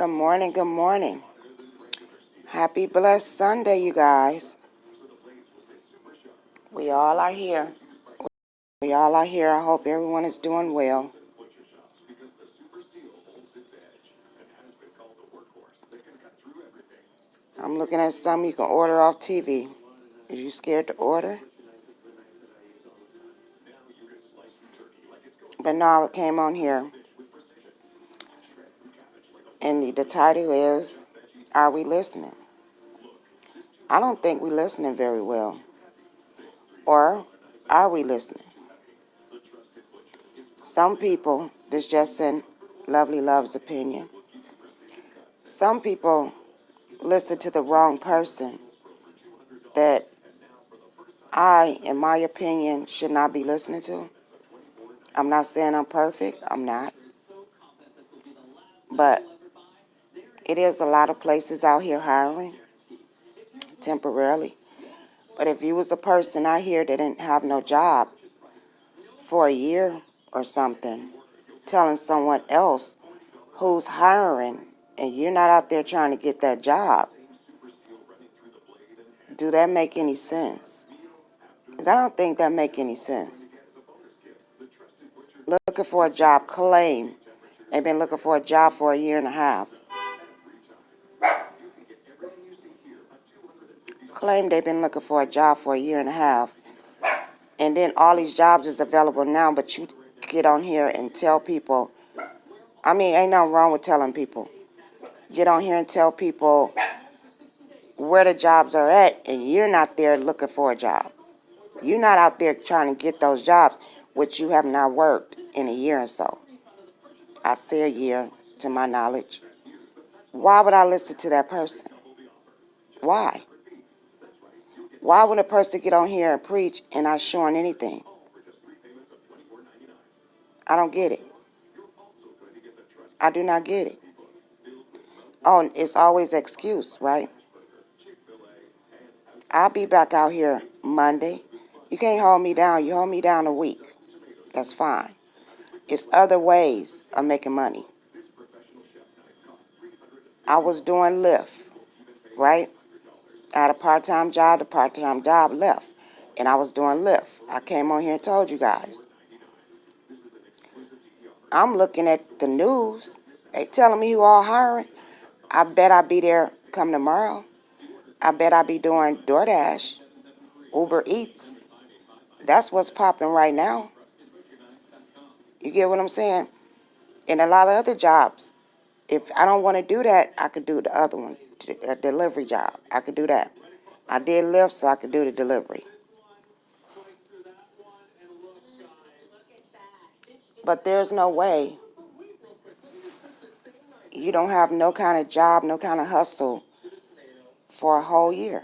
Good morning, good morning. Happy blessed Sunday, you guys. We all are here. I hope everyone is doing well. I'm looking at something you can order off TV. Are you scared to order? But no, it came on here. And the title is, Are We Listening? I don't think we're listening very well. Or are we listening? Some people, this just in Lovely Love's opinion, some people listen to the wrong person that I, in my opinion, should not be listening to. I'm not saying I'm perfect. I'm not. But it is a lot of places out here hiring temporarily. But if you was a person out here that didn't have no job for a year or something, telling someone else who's hiring and you're not out there trying to get that job, do that make any sense? Because I don't think that make any sense. Looking for a job, claim they've been looking for a job for a year and a half. Claim they've been looking for a job for a year and a half. And then all these jobs is available now, but you get on here and tell people, ain't nothing wrong with telling people. Get on here and tell people where the jobs are at, and you're not there looking for a job. You're not out there trying to get those jobs, which you have not worked in a year or so. I say a year, to my knowledge. Why would I listen to that person? Why? Why would a person get on here and preach and not showing anything? I don't get it. I do not get it. Oh, it's always excuse, right? I'll be back out here Monday. You can't hold me down. You hold me down a week. That's fine. It's other ways of making money. I was doing Lyft, right? I had a part-time job. The part-time job left, and I was doing Lyft. I came on here and told you guys. I'm looking at the news. They telling me who all hiring. I bet I'll be there come tomorrow. I bet I'll be doing DoorDash, Uber Eats. That's what's popping right now. You get what I'm saying? And a lot of other jobs. If I don't want to do that, I could do the other one, a delivery job. I could do that. I did Lyft, so I could do the delivery. But there's no way you don't have no kind of job, no kind of hustle for a whole year.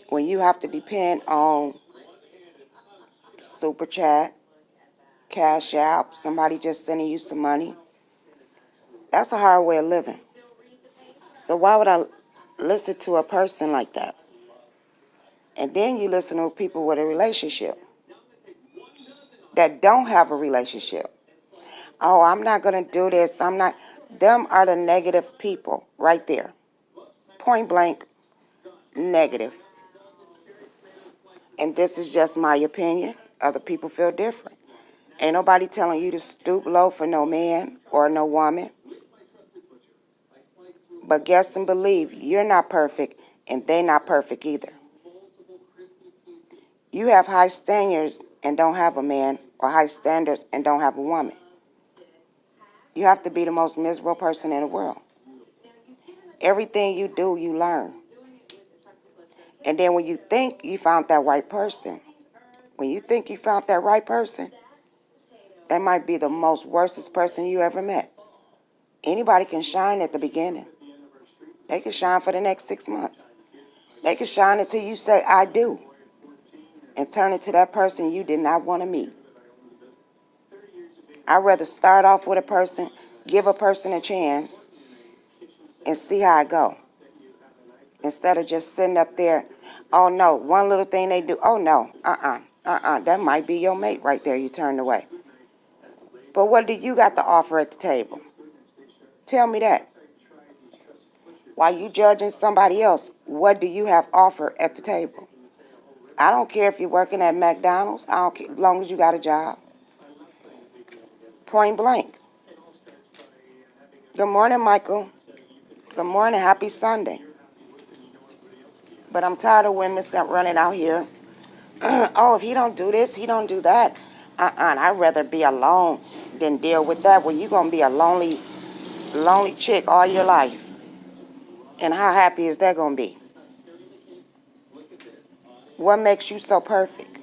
When you have to depend on Super Chat, Cash App, somebody just sending you some money. That's a hard way of living. So why would I listen to a person like that? And then you listen to people with a relationship that don't have a relationship. Oh, I'm not going to do this. I'm not. Them are the negative people right there. Point blank, negative. And this is just my opinion. Other people feel different. Ain't nobody telling you to stoop low for no man or no woman. But guess and believe, you're not perfect, and they're not perfect either. You have high standards and don't have a man, or high standards and don't have a woman. You have to be the most miserable person in the world. Everything you do, you learn. And then when you think you found that right person, that might be the most worstest person you ever met. Anybody can shine at the beginning. They can shine for the next 6 months. They can shine until you say, I do, and turn into that person you did not want to meet. I'd rather start off with a person, give a person a chance, and see how it go. Instead of just sitting up there, oh no, one little thing they do, oh no, that might be your mate right there you turned away. But what do you got to offer at the table? Tell me that. While you judging somebody else, what do you have offered at the table? I don't care if you're working at McDonald's. I don't care, as long as you got a job. Point blank. Good morning, Michael. Good morning. Happy Sunday. But I'm tired of women running out here. Oh, if he don't do this, he don't do that. I'd rather be alone than deal with that. Well, you're going to be a lonely chick all your life. And how happy is that going to be? What makes you so perfect?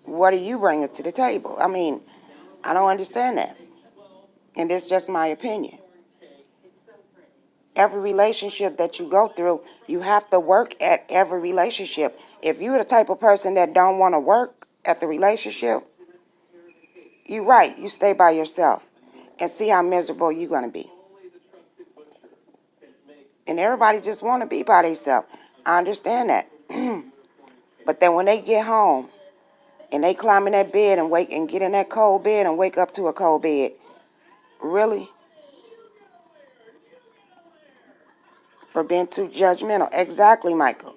What are you bringing to the table? I mean, I don't understand that. And it's just my opinion. Every relationship that you go through, you have to work at every relationship. If you're the type of person that don't want to work at the relationship, you're right. You stay by yourself and see how miserable you're going to be. And everybody just want to be by themselves. I understand that. But then when they get home and they climb in that bed and wake and get in that cold bed and wake up to a cold bed, really? For being too judgmental. Exactly, Michael.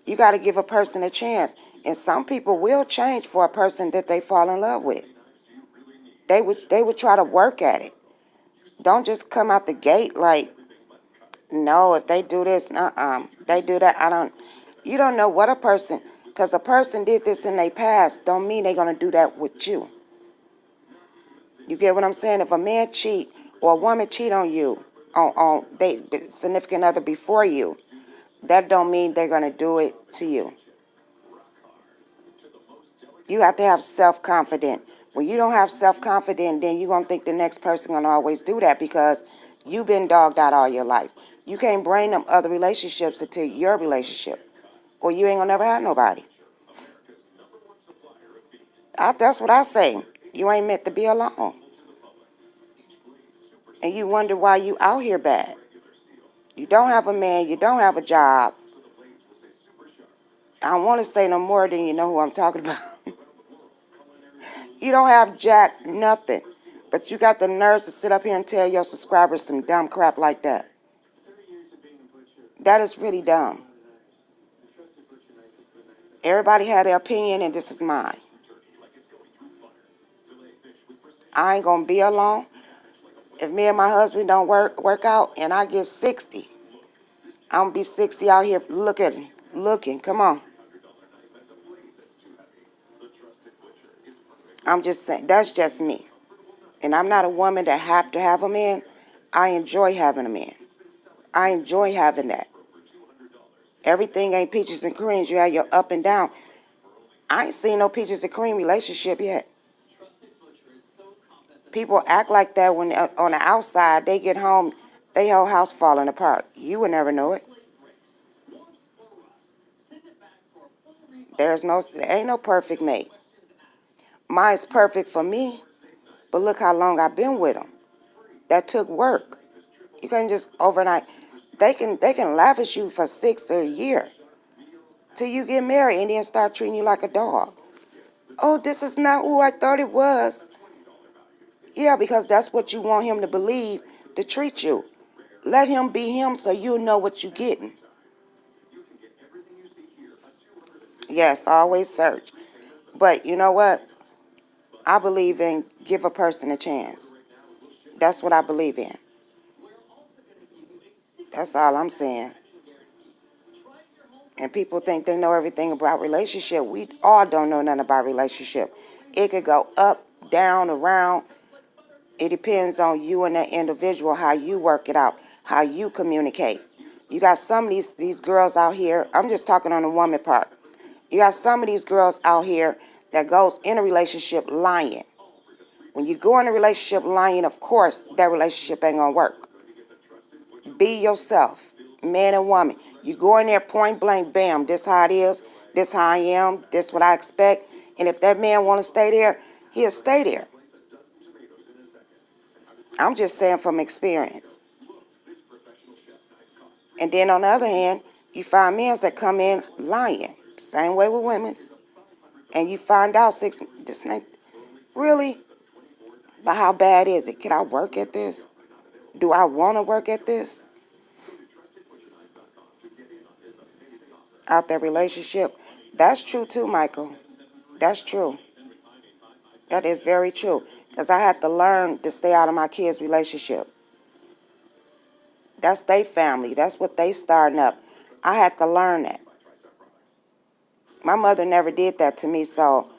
You got to give a person a chance. And some people will change for a person that they fall in love with. They would try to work at it. Don't just come out the gate like, no, if they do this, they do that. You don't know what a person, because a person did this in their past, don't mean they're going to do that with you. You get what I'm saying? If a man cheat or a woman cheat on you, on they significant other before you, that don't mean they're going to do it to you. You have to have self-confidence. When you don't have self-confidence, then you're going to think the next person going to always do that because you've been dogged out all your life. You can't bring them other relationships into your relationship, or you ain't going to never have nobody. That's what I say. You ain't meant to be alone. And you wonder why you out here bad. You don't have a man. You don't have a job. I don't want to say no more than you know who I'm talking about. You don't have jack, nothing. But you got the nerves to sit up here and tell your subscribers some dumb crap like that. That is really dumb. Everybody had their opinion, and this is mine. I ain't going to be alone. If me and my husband don't work out and I get 60, I'm going to be 60 out here looking. Come on. I'm just saying, that's just me. And I'm not a woman that have to have a man. I enjoy having a man. I enjoy having that. Everything ain't peaches and creams. You have your up and down. I ain't seen no peaches and cream relationship yet. People act like that when on the outside, they get home, they whole house falling apart. You would never know it. There ain't no perfect mate. Mine's perfect for me, but look how long I've been with them. That took work. You can't just overnight. They can lavish you for 6 or a year till you get married and then start treating you like a dog. Oh, this is not who I thought it was. Yeah, because that's what you want him to believe to treat you. Let him be him so you'll know what you're getting. Yes, always search. But you know what? I believe in give a person a chance. That's what I believe in. That's all I'm saying. And people think they know everything about relationship. We all don't know nothing about relationship. It could go up, down, around. It depends on you and that individual, how you work it out, how you communicate. You got some of these girls out here, I'm just talking on the woman part. You got some of these girls out here that goes in a relationship lying. When you go in a relationship lying, of course, that relationship ain't gonna work. Be yourself, man and woman. You go in there point blank, bam, this how it is, this how I am, this what I expect. And if that man want to stay there, he'll stay there. I'm just saying from experience. And then on the other hand, you find men that come in lying. Same way with women's. And you find out this ain't really, but how bad is it? Can I work at this? Do I want to work at this? Out there relationship. That's true too, Michael. That's true. That is very true. Because I had to learn to stay out of my kids' relationship. That's their family. That's what they starting up. I had to learn that. My mother never did that to me, so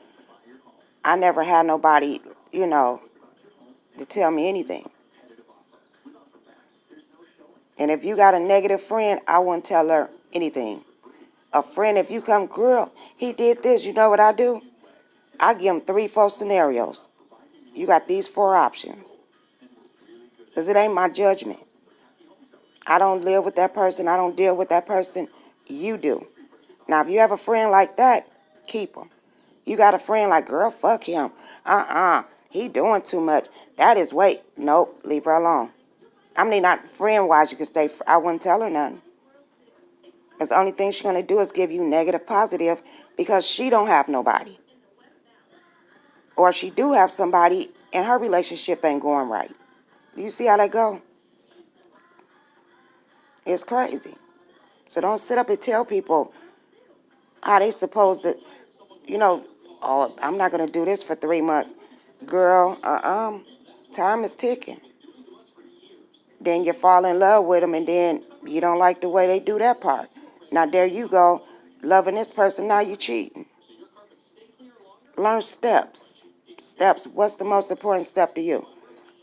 I never had nobody, to tell me anything. And if you got a negative friend, I wouldn't tell her anything. A friend, if you come, girl, he did this, you know what I do? I give him 3, 4 scenarios. You got these 4 options. Because it ain't my judgment. I don't live with that person. I don't deal with that person. You do. Now, if you have a friend like that, keep him. You got a friend like, girl, fuck him. He doing too much. That is, wait. Nope, leave her alone. I mean, not friend-wise, you can stay. I wouldn't tell her nothing. Because the only thing she's going to do is give you negative, positive, because she don't have nobody. Or she do have somebody, and her relationship ain't going right. You see how that go? It's crazy. So don't sit up and tell people how they supposed to, oh, I'm not going to do this for 3 months. Girl, time is ticking. Then you fall in love with them, and then you don't like the way they do that part. Now, there you go, loving this person, now you cheating. Learn steps. Steps. What's the most important step to you?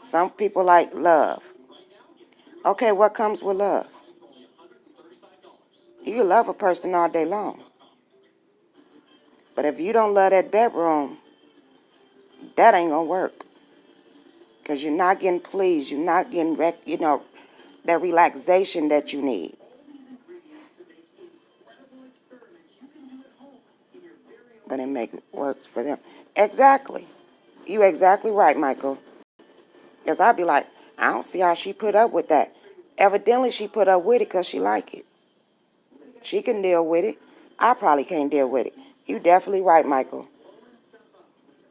Some people like love. Okay, what comes with love? You can love a person all day long. But if you don't love that bedroom, that ain't going to work. Because you're not getting pleased. You're not getting, that relaxation that you need. But it make it works for them. Exactly. You exactly right, Michael. Because I'd be like, I don't see how she put up with that. Evidently, she put up with it because she like it. She can deal with it. I probably can't deal with it. You definitely right, Michael.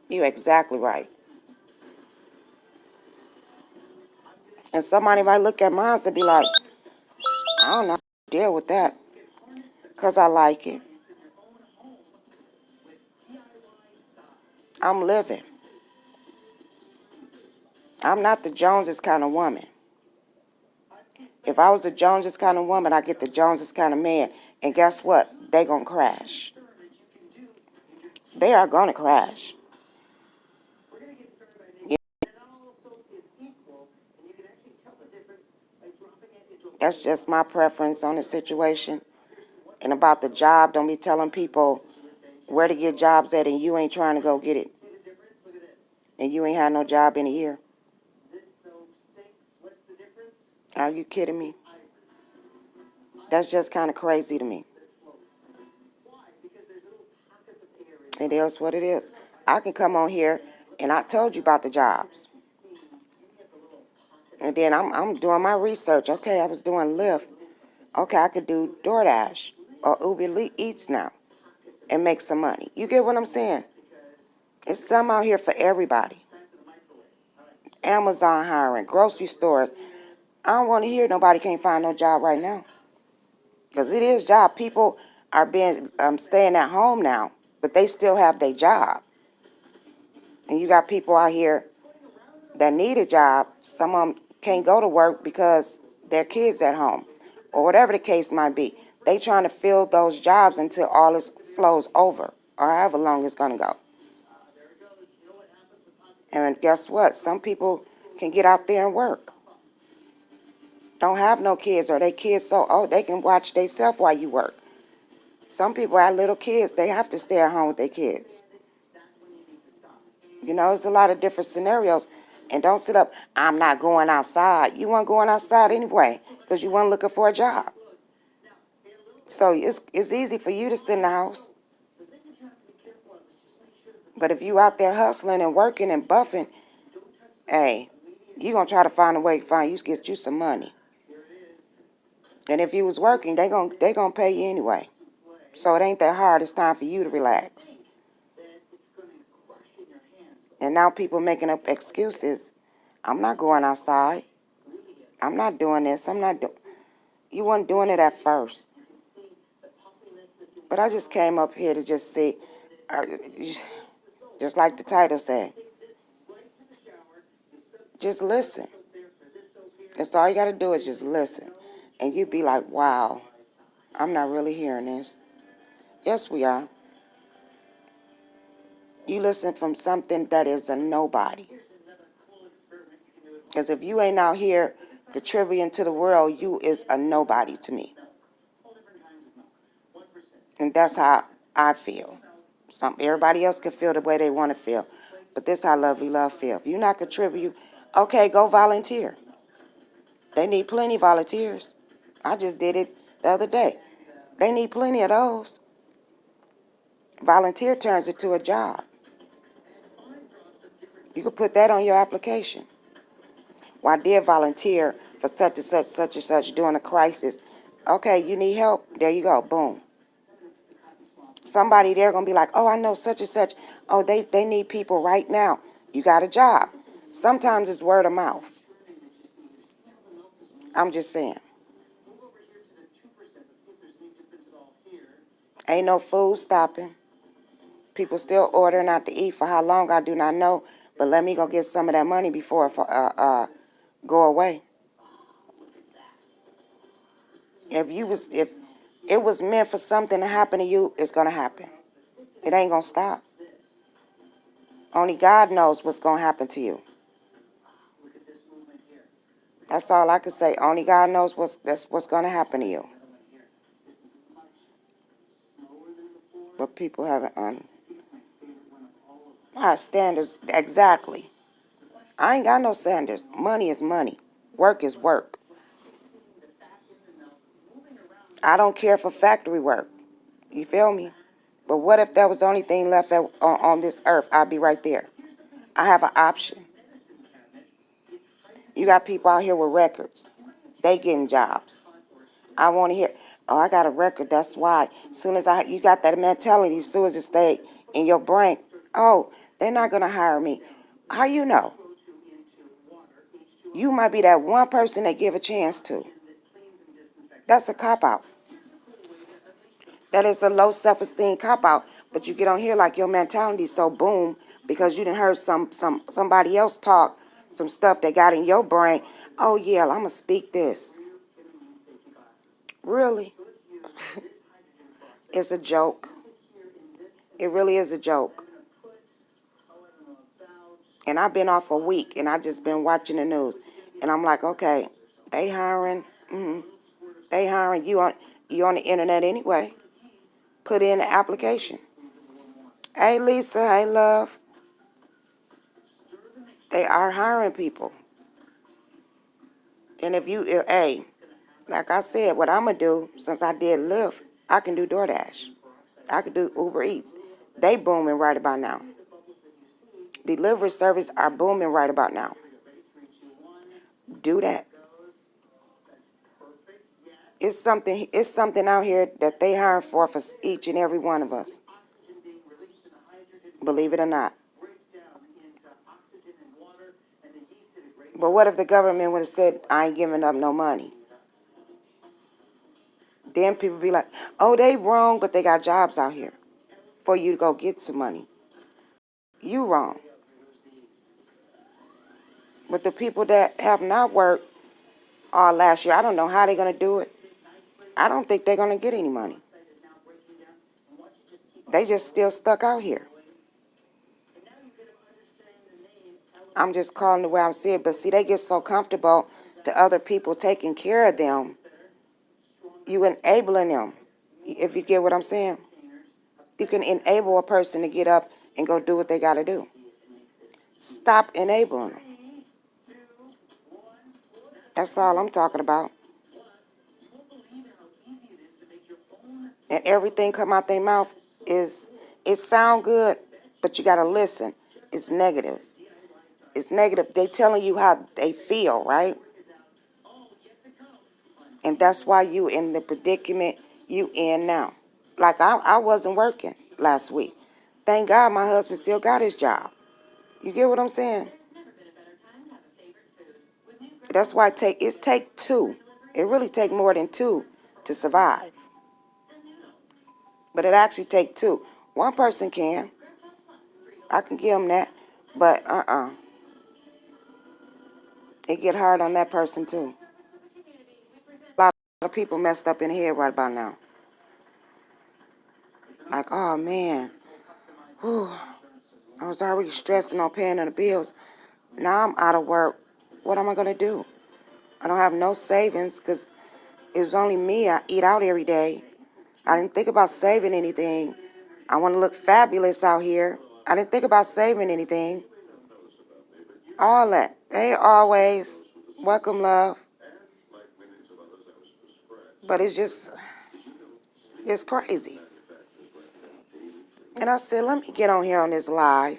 You exactly right. And somebody might look at mine and be like, I don't know how to deal with that because I like it. I'm living. I'm not the Joneses kind of woman. If I was the Joneses kind of woman, I get the Joneses kind of man. And guess what? They gonna crash. They are gonna crash. Yeah. That's just my preference on the situation. And about the job, don't be telling people where to get jobs at and you ain't trying to go get it. And you ain't had no job in a year. Are you kidding me? That's just kind of crazy to me. It is what it is. I can come on here and I told you about the jobs. And then I'm doing my research. Okay, I was doing Lyft. Okay, I could do DoorDash or Uber Eats now and make some money. You get what I'm saying? It's some out here for everybody. Amazon hiring, grocery stores. I don't want to hear nobody can't find no job right now. Because it is job. People are being staying at home now, but they still have their job. And you got people out here that need a job. Some of them can't go to work because their kids at home, or whatever the case might be. They trying to fill those jobs until all this flows over, or however long it's gonna go. And guess what? Some people can get out there and work. Don't have no kids, or they kids so old they can watch themselves while you work. Some people have little kids, they have to stay at home with their kids. It's a lot of different scenarios. And don't sit up, I'm not going outside. You weren't going outside anyway because you weren't looking for a job. So it's easy for you to sit in the house. But if you out there hustling and working and buffing, hey, you going to try to find a way to get you some money. And if you was working, they gonna pay you anyway. So it ain't that hard. It's time for you to relax. And now people making up excuses. I'm not going outside I'm not doing this. You weren't doing it at first. But I just came up here to just see, uh, just like the title said, just listen. That's all you got to do is just listen. And you'd be like, wow, I'm not really hearing this. Yes, we are. You listen from something that is a nobody. Because if you ain't out here contributing to the world, you is a nobody to me. And that's how I feel. Everybody else can feel the way they want to feel. But this how Lovely Love feel. If you're not contributing, okay, go volunteer. They need plenty of volunteers. I just did it the other day. They need plenty of those. Volunteer turns into a job. You could put that on your application. Well, I did volunteer for such and such during a crisis. Okay, you need help? There you go. Boom. Somebody there going to be like, oh, I know such and such. Oh, they need people right now. You got a job. Sometimes it's word of mouth. I'm just saying. Ain't no food stopping. People still ordering out to eat. For how long, I do not know. But let me go get some of that money before it go away. If it was meant for something to happen to you, it's going to happen. It ain't going to stop. Only God knows what's going to happen to you. That's all I can say. Only God knows what's going to happen to you. But people haven't standards. Exactly. I ain't got no standards. Money is money. Work is work. I don't care for factory work. You feel me? But what if that was the only thing left on this earth? I'd be right there. I have an option. You got people out here with records. They getting jobs. I want to hear, oh, I got a record. That's why. Soon as you got that mentality, as soon as it stay in your brain, oh, they're not going to hire me. How you know? You might be that one person they give a chance to. That's a cop-out. That is a low self-esteem cop-out. But you get on here like your mentality is so boom because you done heard somebody else talk some stuff that got in your brain. Oh, yeah, I'm going to speak this. Really? It's a joke. It really is a joke. And I've been off a week, and I just been watching the news. And I'm like, okay, they hiring. They hiring you on the internet anyway. Put in the application. Hey, Lisa. Hey, love. They are hiring people. And hey, like I said, what I'm going to do, since I did Lyft, I can do DoorDash. I could do Uber Eats. They booming right about now. Delivery service are booming right about now. Do that. It's something out here that they hiring for each and every one of us. Believe it or not. But what if the government would have said, I ain't giving up no money? Then people be like, oh, they wrong, but they got jobs out here for you to go get some money. You wrong. But the people that have not worked all last year, I don't know how they're going to do it. I don't think they're going to get any money. They just still stuck out here. I'm just calling the way I'm seeing it. But see, they get so comfortable to other people taking care of them. You enabling them, if you get what I'm saying. You can enable a person to get up and go do what they got to do. Stop enabling them. That's all I'm talking about. And everything come out their mouth it sound good, but you got to listen. It's negative. It's negative. They telling you how they feel, right? And that's why you in the predicament you in now. Like I wasn't working last week. Thank God my husband still got his job. You get what I'm saying? That's why it take two. It really take more than two to survive. But it actually take two. One person can. I can give them that. But it get hard on that person too. A lot of people messed up in the head right about now. Like, oh man, whew, I was already stressing on paying the bills. Now I'm out of work. What am I gonna do? I don't have no savings because it was only me. I eat out every day. I didn't think about saving anything. I want to look fabulous out here. I didn't think about saving anything. All that. They always welcome love. But it's crazy. And I said, let me get on here on this live.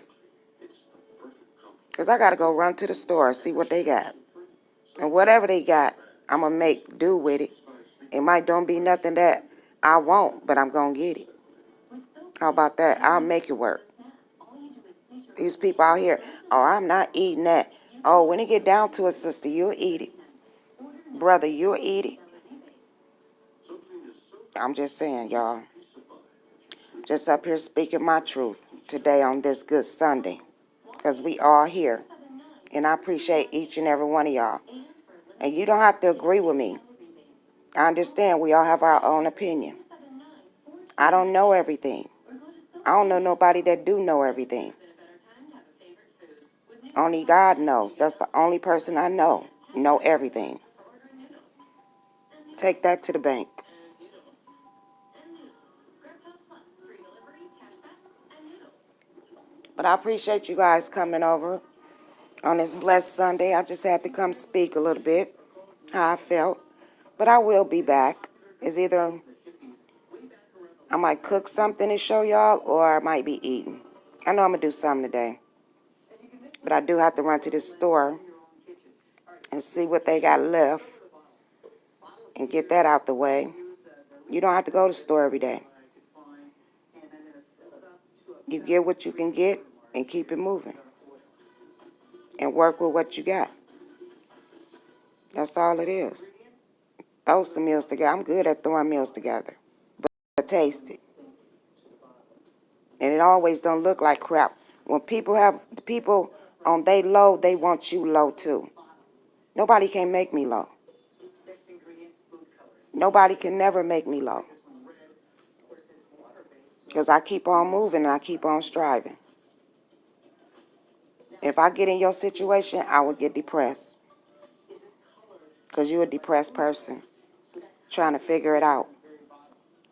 Because I got to go run to the store, see what they got. And whatever they got, I'm going to make do with it. It might don't be nothing that I want, but I'm going to get it. How about that? I'll make it work. These people out here, oh, I'm not eating that. Oh, when it get down to it, sister, you'll eat it. Brother, you'll eat it. I'm just saying, y'all. Just up here speaking my truth today on this good Sunday. Because we all here. And I appreciate each and every one of y'all. And you don't have to agree with me. I understand we all have our own opinion. I don't know everything. I don't know nobody that do know everything. Only God knows. That's the only person I know everything. Take that to the bank. But I appreciate you guys coming over on this blessed Sunday. I just had to come speak a little bit how I felt. But I will be back. It's either I might cook something to show y'all or I might be eating. I know I'm going to do something today. But I do have to run to the store and see what they got left and get that out the way. You don't have to go to the store every day. You get what you can get and keep it moving. And work with what you got. That's all it is. Throw some meals together. I'm good at throwing meals together. But taste it. And it always don't look like crap. When people on they low, they want you low too. Nobody can make me low. Nobody can never make me low. Because I keep on moving and I keep on striving. If I get in your situation, I will get depressed. Because you're a depressed person. Trying to figure it out.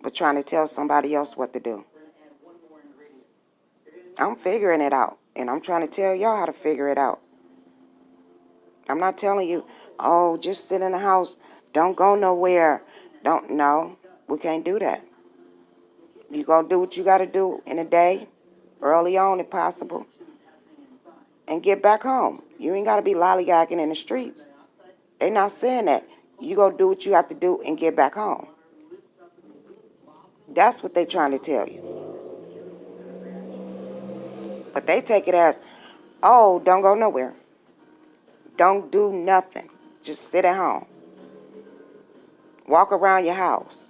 But trying to tell somebody else what to do. I'm figuring it out. And I'm trying to tell y'all how to figure it out. I'm not telling you, oh, just sit in the house. Don't go nowhere. No, we can't do that. You gonna do what you gotta do in the day, early on if possible, and get back home. You ain't gotta be lollygagging in the streets. They not saying that. You go do what you have to do and get back home. That's what they trying to tell you. But they take it as, oh, don't go nowhere. Don't do nothing. Just sit at home. Walk around your house.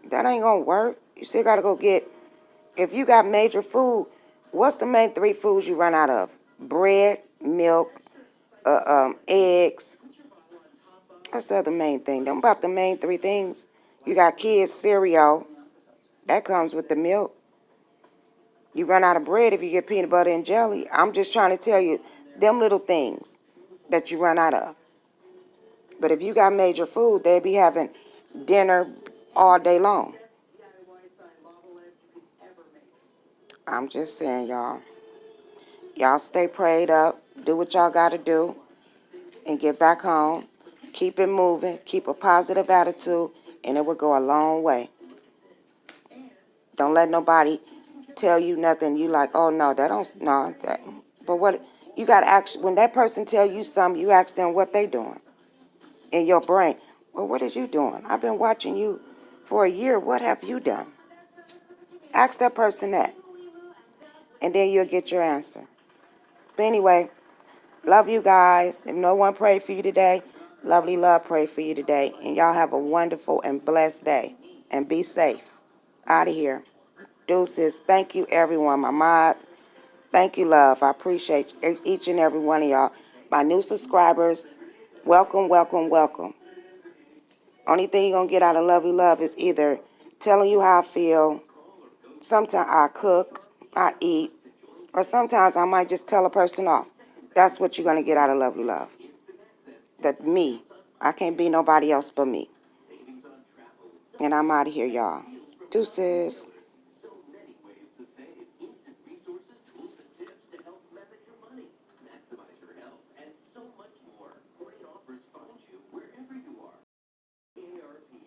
That ain't gonna work. You still gotta go get, if you got major food, what's the main three foods you run out of? Bread, milk, eggs. That's the other main thing. Them about the main three things. You got kids' cereal. That comes with the milk. You run out of bread if you get peanut butter and jelly. I'm just trying to tell you, them little things that you run out of. But if you got major food, they'll be having dinner all day long. I'm just saying, y'all. Y'all stay prayed up. Do what y'all got to do. And get back home. Keep it moving. Keep a positive attitude. And it will go a long way. Don't let nobody tell you nothing. You like, oh, no, that don't, no. That, but what, you got to ask, when that person tell you something, you ask them what they doing. In your brain. Well, what is you doing? I've been watching you for a year. What have you done? Ask that person that. And then you'll get your answer. But anyway, Love you guys. If no one prayed for you today, Lovely Love pray for you today. And y'all have a wonderful and blessed day. And be safe. Out of here. Deuces. Thank you, everyone. My mods. Thank you, love. I appreciate each and every one of y'all. My new subscribers, welcome, welcome, welcome. Only thing you're going to get out of Lovely Love is either telling you how I feel. Sometimes I cook, I eat, or sometimes I might just tell a person off. That's what you're going to get out of Lovely Love. That me. I can't be nobody else but me. And I'm out of here, y'all. Deuces.